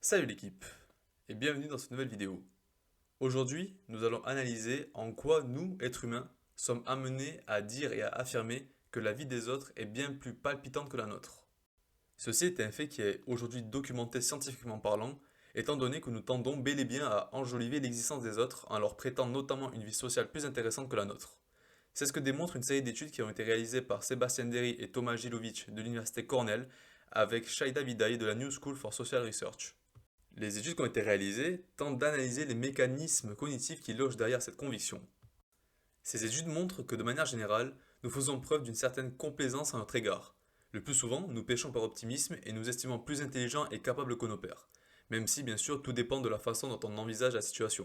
Salut l'équipe et bienvenue dans cette nouvelle vidéo. Aujourd'hui, nous allons analyser en quoi nous, êtres humains, sommes amenés à dire et à affirmer que la vie des autres est bien plus palpitante que la nôtre. Ceci est un fait qui est aujourd'hui documenté scientifiquement parlant, étant donné que nous tendons bel et bien à enjoliver l'existence des autres en leur prêtant notamment une vie sociale plus intéressante que la nôtre. C'est ce que démontre une série d'études qui ont été réalisées par Sébastien Derry et Thomas Gilovich de l'université Cornell avec Shaida Vidaï de la New School for Social Research. Les études qui ont été réalisées tentent d'analyser les mécanismes cognitifs qui logent derrière cette conviction. Ces études montrent que de manière générale, nous faisons preuve d'une certaine complaisance à notre égard. Le plus souvent, nous péchons par optimisme et nous estimons plus intelligents et capables que nos pairs, même si bien sûr tout dépend de la façon dont on envisage la situation.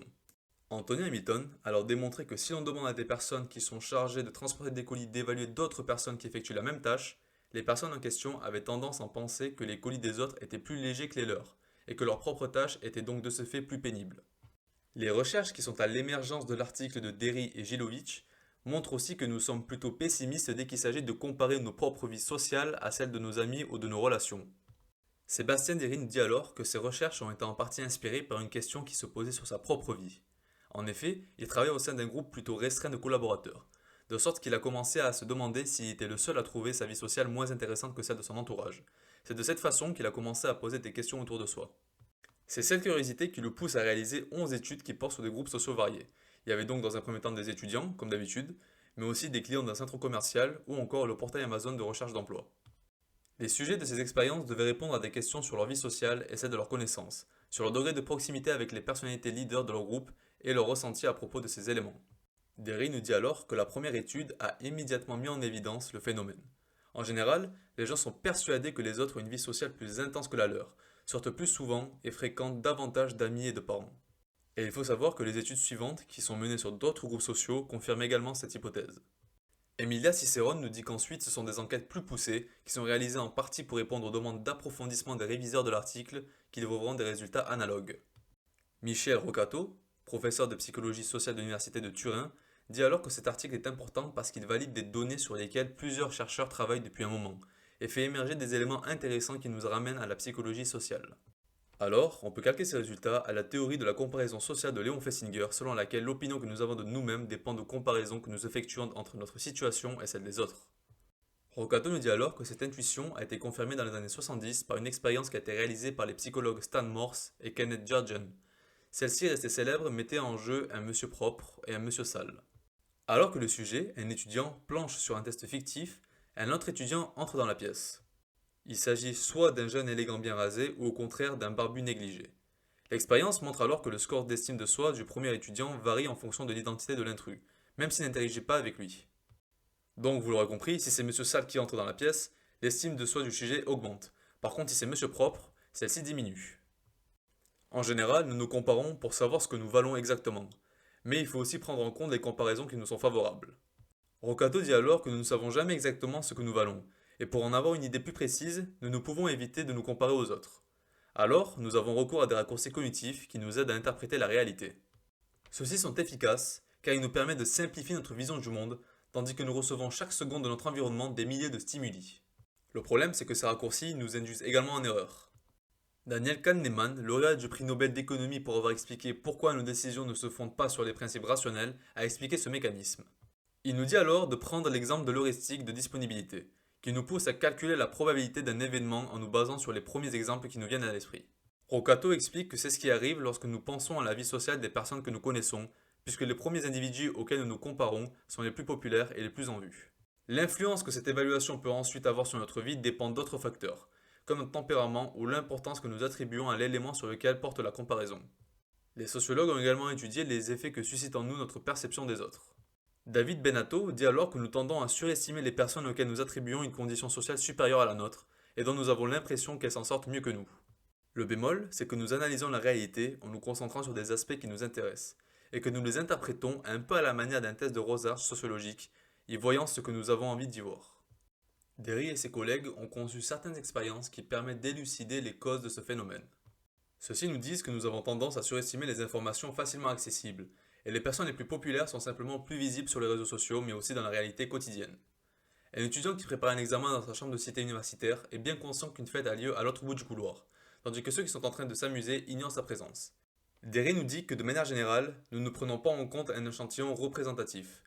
Anthony Hamilton a alors démontré que si l'on demande à des personnes qui sont chargées de transporter des colis d'évaluer d'autres personnes qui effectuent la même tâche, les personnes en question avaient tendance à penser que les colis des autres étaient plus légers que les leurs, et que leur propre tâche était donc de ce fait plus pénible. Les recherches qui sont à l'émergence de l'article de Derry et Gilovich montrent aussi que nous sommes plutôt pessimistes dès qu'il s'agit de comparer nos propres vies sociales à celles de nos amis ou de nos relations. Sébastien Derry nous dit alors que ces recherches ont été en partie inspirées par une question qui se posait sur sa propre vie. En effet, il travaillait au sein d'un groupe plutôt restreint de collaborateurs, de sorte qu'il a commencé à se demander s'il était le seul à trouver sa vie sociale moins intéressante que celle de son entourage. C'est de cette façon qu'il a commencé à poser des questions autour de soi. C'est cette curiosité qui le pousse à réaliser 11 études qui portent sur des groupes sociaux variés. Il y avait donc dans un premier temps des étudiants, comme d'habitude, mais aussi des clients d'un centre commercial ou encore le portail Amazon de recherche d'emploi. Les sujets de ces expériences devaient répondre à des questions sur leur vie sociale et celle de leurs connaissances, sur leur degré de proximité avec les personnalités leaders de leur groupe et leur ressenti à propos de ces éléments. Derry nous dit alors que la première étude a immédiatement mis en évidence le phénomène. En général, les gens sont persuadés que les autres ont une vie sociale plus intense que la leur, sortent plus souvent et fréquentent davantage d'amis et de parents. Et il faut savoir que les études suivantes, qui sont menées sur d'autres groupes sociaux, confirment également cette hypothèse. Emilia Cicérone nous dit qu'ensuite ce sont des enquêtes plus poussées, qui sont réalisées en partie pour répondre aux demandes d'approfondissement des réviseurs de l'article, qui livreront des résultats analogues. Michel Rocato, professeur de psychologie sociale de l'Université de Turin, dit alors que cet article est important parce qu'il valide des données sur lesquelles plusieurs chercheurs travaillent depuis un moment, et fait émerger des éléments intéressants qui nous ramènent à la psychologie sociale. Alors, on peut calquer ces résultats à la théorie de la comparaison sociale de Léon Festinger, selon laquelle l'opinion que nous avons de nous-mêmes dépend de comparaisons que nous effectuons entre notre situation et celle des autres. Rocato nous dit alors que cette intuition a été confirmée dans les années 70 par une expérience qui a été réalisée par les psychologues Stan Morse et Kenneth Jurgen. Celle-ci, restée célèbre, mettait en jeu un monsieur propre et un monsieur sale. Alors que le sujet, un étudiant, planche sur un test fictif, un autre étudiant entre dans la pièce. Il s'agit soit d'un jeune élégant bien rasé ou au contraire d'un barbu négligé. L'expérience montre alors que le score d'estime de soi du premier étudiant varie en fonction de l'identité de l'intrus, même s'il n'interagit pas avec lui. Donc vous l'aurez compris, si c'est monsieur sale qui entre dans la pièce, l'estime de soi du sujet augmente. Par contre, si c'est monsieur propre, celle-ci diminue. En général, nous nous comparons pour savoir ce que nous valons exactement, mais il faut aussi prendre en compte les comparaisons qui nous sont favorables. Rocato dit alors que nous ne savons jamais exactement ce que nous valons, et pour en avoir une idée plus précise, nous ne pouvons éviter de nous comparer aux autres. Alors, nous avons recours à des raccourcis cognitifs qui nous aident à interpréter la réalité. Ceux-ci sont efficaces car ils nous permettent de simplifier notre vision du monde, tandis que nous recevons chaque seconde de notre environnement des milliers de stimuli. Le problème, c'est que ces raccourcis nous induisent également en erreur. Daniel Kahneman, lauréat du prix Nobel d'économie pour avoir expliqué pourquoi nos décisions ne se fondent pas sur des principes rationnels, a expliqué ce mécanisme. Il nous dit alors de prendre l'exemple de l'heuristique de disponibilité, qui nous pousse à calculer la probabilité d'un événement en nous basant sur les premiers exemples qui nous viennent à l'esprit. Rocato explique que c'est ce qui arrive lorsque nous pensons à la vie sociale des personnes que nous connaissons, puisque les premiers individus auxquels nous nous comparons sont les plus populaires et les plus en vue. L'influence que cette évaluation peut ensuite avoir sur notre vie dépend d'autres facteurs, comme notre tempérament ou l'importance que nous attribuons à l'élément sur lequel porte la comparaison. Les sociologues ont également étudié les effets que suscite en nous notre perception des autres. David Benato dit alors que nous tendons à surestimer les personnes auxquelles nous attribuons une condition sociale supérieure à la nôtre et dont nous avons l'impression qu'elles s'en sortent mieux que nous. Le bémol, c'est que nous analysons la réalité en nous concentrant sur des aspects qui nous intéressent et que nous les interprétons un peu à la manière d'un test de Rorschach sociologique, y voyant ce que nous avons envie d'y voir. Derry et ses collègues ont conçu certaines expériences qui permettent d'élucider les causes de ce phénomène. Ceux-ci nous disent que nous avons tendance à surestimer les informations facilement accessibles, et les personnes les plus populaires sont simplement plus visibles sur les réseaux sociaux, mais aussi dans la réalité quotidienne. Un étudiant qui prépare un examen dans sa chambre de cité universitaire est bien conscient qu'une fête a lieu à l'autre bout du couloir, tandis que ceux qui sont en train de s'amuser ignorent sa présence. Derry nous dit que de manière générale, nous ne prenons pas en compte un échantillon représentatif.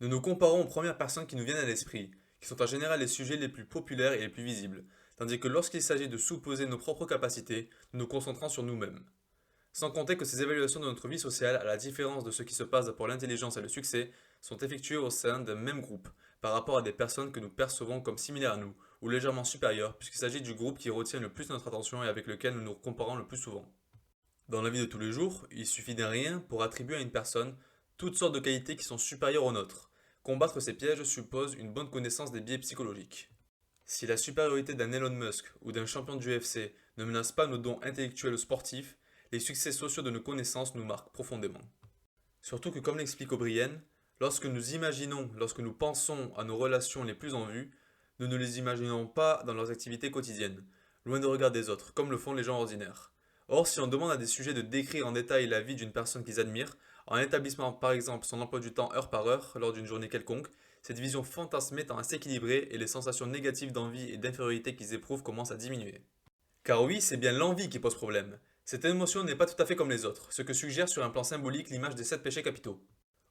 Nous nous comparons aux premières personnes qui nous viennent à l'esprit, qui sont en général les sujets les plus populaires et les plus visibles, tandis que lorsqu'il s'agit de supposer nos propres capacités, nous nous concentrons sur nous-mêmes. Sans compter que ces évaluations de notre vie sociale, à la différence de ce qui se passe pour l'intelligence et le succès, sont effectuées au sein d'un même groupe, par rapport à des personnes que nous percevons comme similaires à nous, ou légèrement supérieures, puisqu'il s'agit du groupe qui retient le plus notre attention et avec lequel nous nous comparons le plus souvent. Dans la vie de tous les jours, il suffit d'un rien pour attribuer à une personne toutes sortes de qualités qui sont supérieures aux nôtres. Combattre ces pièges suppose une bonne connaissance des biais psychologiques. Si la supériorité d'un Elon Musk ou d'un champion du UFC ne menace pas nos dons intellectuels ou sportifs, les succès sociaux de nos connaissances nous marquent profondément. Surtout que comme l'explique O'Brien, lorsque nous pensons à nos relations les plus en vue, nous ne les imaginons pas dans leurs activités quotidiennes, loin de regard des autres, comme le font les gens ordinaires. Or, si on demande à des sujets de décrire en détail la vie d'une personne qu'ils admirent, en établissant par exemple son emploi du temps heure par heure lors d'une journée quelconque, cette vision fantasmée tend à s'équilibrer et les sensations négatives d'envie et d'infériorité qu'ils éprouvent commencent à diminuer. Car oui, c'est bien l'envie qui pose problème. Cette émotion n'est pas tout à fait comme les autres, ce que suggère sur un plan symbolique l'image des 7 péchés capitaux.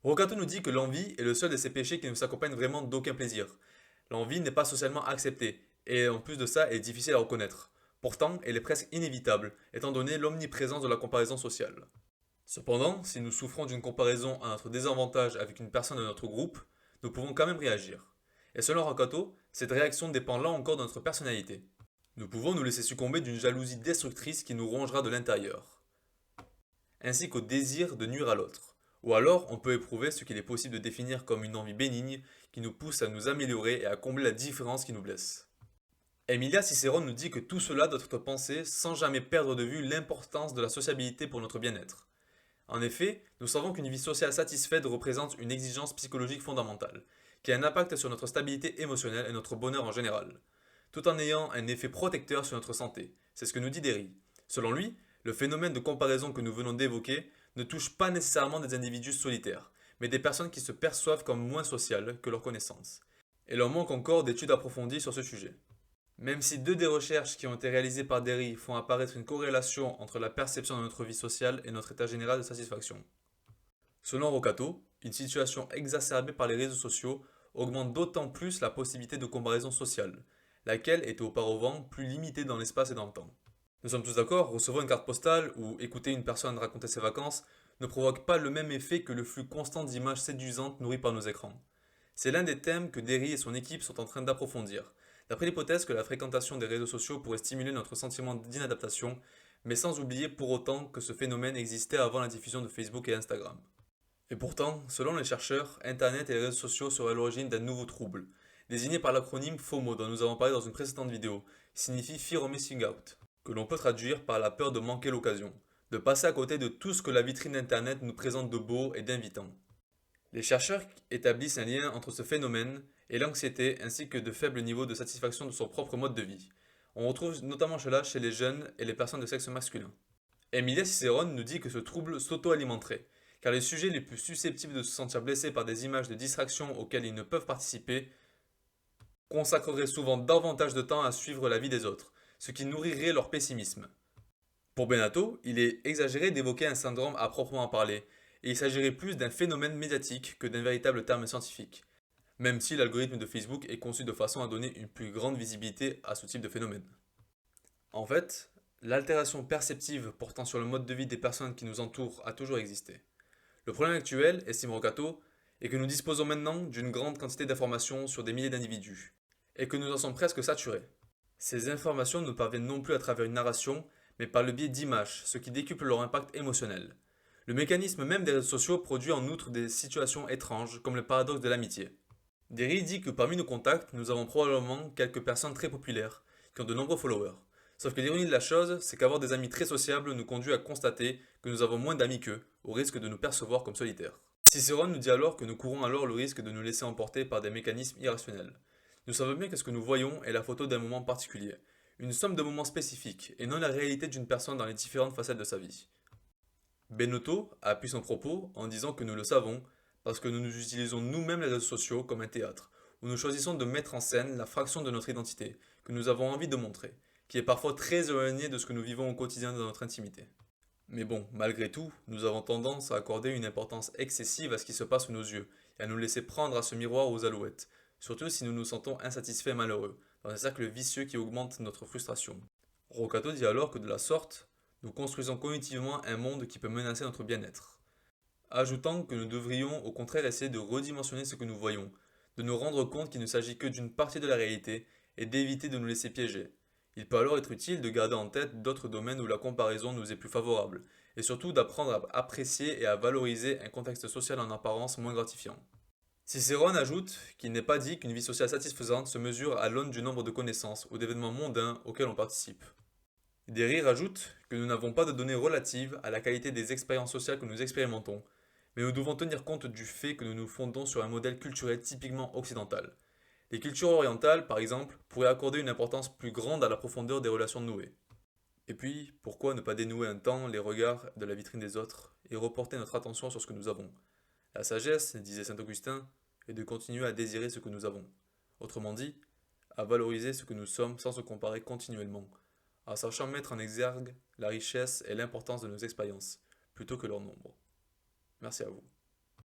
Rocato nous dit que l'envie est le seul de ces péchés qui ne s'accompagne vraiment d'aucun plaisir. L'envie n'est pas socialement acceptée, et en plus de ça, elle est difficile à reconnaître. Pourtant, elle est presque inévitable, étant donné l'omniprésence de la comparaison sociale. Cependant, si nous souffrons d'une comparaison à notre désavantage avec une personne de notre groupe, nous pouvons quand même réagir. Et selon Rocato, cette réaction dépend là encore de notre personnalité. Nous pouvons nous laisser succomber d'une jalousie destructrice qui nous rongera de l'intérieur, ainsi qu'au désir de nuire à l'autre. Ou alors, on peut éprouver ce qu'il est possible de définir comme une envie bénigne qui nous pousse à nous améliorer et à combler la différence qui nous blesse. Emilia Cicérone nous dit que tout cela doit être pensé sans jamais perdre de vue l'importance de la sociabilité pour notre bien-être. En effet, nous savons qu'une vie sociale satisfaite représente une exigence psychologique fondamentale, qui a un impact sur notre stabilité émotionnelle et notre bonheur en général, tout en ayant un effet protecteur sur notre santé. C'est ce que nous dit Derry. Selon lui, le phénomène de comparaison que nous venons d'évoquer ne touche pas nécessairement des individus solitaires, mais des personnes qui se perçoivent comme moins sociales que leurs connaissances. Et l'on manque encore d'études approfondies sur ce sujet. Même si deux des recherches qui ont été réalisées par Derry font apparaître une corrélation entre la perception de notre vie sociale et notre état général de satisfaction. Selon Rocato, une situation exacerbée par les réseaux sociaux augmente d'autant plus la possibilité de comparaison sociale, laquelle était auparavant plus limitée dans l'espace et dans le temps. Nous sommes tous d'accord, recevoir une carte postale ou écouter une personne raconter ses vacances ne provoque pas le même effet que le flux constant d'images séduisantes nourries par nos écrans. C'est l'un des thèmes que Derry et son équipe sont en train d'approfondir, d'après l'hypothèse que la fréquentation des réseaux sociaux pourrait stimuler notre sentiment d'inadaptation, mais sans oublier pour autant que ce phénomène existait avant la diffusion de Facebook et Instagram. Et pourtant, selon les chercheurs, Internet et les réseaux sociaux seraient à l'origine d'un nouveau trouble, désigné par l'acronyme FOMO dont nous avons parlé dans une précédente vidéo, qui signifie Fear of Missing Out, que l'on peut traduire par la peur de manquer l'occasion, de passer à côté de tout ce que la vitrine d'Internet nous présente de beau et d'invitant. Les chercheurs établissent un lien entre ce phénomène et l'anxiété ainsi que de faibles niveaux de satisfaction de son propre mode de vie. On retrouve notamment cela chez les jeunes et les personnes de sexe masculin. Emilia Cicérone nous dit que ce trouble s'auto-alimenterait, car les sujets les plus susceptibles de se sentir blessés par des images de distraction auxquelles ils ne peuvent participer consacreraient souvent davantage de temps à suivre la vie des autres, ce qui nourrirait leur pessimisme. Pour Benato, il est exagéré d'évoquer un syndrome à proprement parler, et il s'agirait plus d'un phénomène médiatique que d'un véritable terme scientifique, même si l'algorithme de Facebook est conçu de façon à donner une plus grande visibilité à ce type de phénomène. En fait, l'altération perceptive portant sur le mode de vie des personnes qui nous entourent a toujours existé. Le problème actuel, estime Rocato, est que nous disposons maintenant d'une grande quantité d'informations sur des milliers d'individus, et que nous en sommes presque saturés. Ces informations nous parviennent non plus à travers une narration, mais par le biais d'images, ce qui décuple leur impact émotionnel. Le mécanisme même des réseaux sociaux produit en outre des situations étranges, comme le paradoxe de l'amitié. Derry dit que parmi nos contacts, nous avons probablement quelques personnes très populaires, qui ont de nombreux followers. Sauf que l'ironie de la chose, c'est qu'avoir des amis très sociables nous conduit à constater que nous avons moins d'amis qu'eux, au risque de nous percevoir comme solitaires. Cicérone nous dit alors que nous courons alors le risque de nous laisser emporter par des mécanismes irrationnels. Nous savons bien que ce que nous voyons est la photo d'un moment particulier, une somme de moments spécifiques, et non la réalité d'une personne dans les différentes facettes de sa vie. Benotto appuie son propos en disant que nous le savons parce que nous utilisons nous-mêmes les réseaux sociaux comme un théâtre, où nous choisissons de mettre en scène la fraction de notre identité que nous avons envie de montrer, qui est parfois très éloigné de ce que nous vivons au quotidien dans notre intimité. Mais bon, malgré tout, nous avons tendance à accorder une importance excessive à ce qui se passe sous nos yeux, et à nous laisser prendre à ce miroir aux alouettes, surtout si nous nous sentons insatisfaits et malheureux, dans un cercle vicieux qui augmente notre frustration. Rocato dit alors que de la sorte, nous construisons cognitivement un monde qui peut menacer notre bien-être, ajoutant que nous devrions au contraire essayer de redimensionner ce que nous voyons, de nous rendre compte qu'il ne s'agit que d'une partie de la réalité et d'éviter de nous laisser piéger. Il peut alors être utile de garder en tête d'autres domaines où la comparaison nous est plus favorable, et surtout d'apprendre à apprécier et à valoriser un contexte social en apparence moins gratifiant. Cicéron ajoute qu'il n'est pas dit qu'une vie sociale satisfaisante se mesure à l'aune du nombre de connaissances ou d'événements mondains auxquels on participe. Derry rajoute que nous n'avons pas de données relatives à la qualité des expériences sociales que nous expérimentons, mais nous devons tenir compte du fait que nous nous fondons sur un modèle culturel typiquement occidental. Les cultures orientales, par exemple, pourraient accorder une importance plus grande à la profondeur des relations nouées. Et puis, pourquoi ne pas dénouer un temps les regards de la vitrine des autres et reporter notre attention sur ce que nous avons? La sagesse, disait saint Augustin, est de continuer à désirer ce que nous avons. Autrement dit, à valoriser ce que nous sommes sans se comparer continuellement, en sachant mettre en exergue la richesse et l'importance de nos expériences, plutôt que leur nombre. Merci à vous.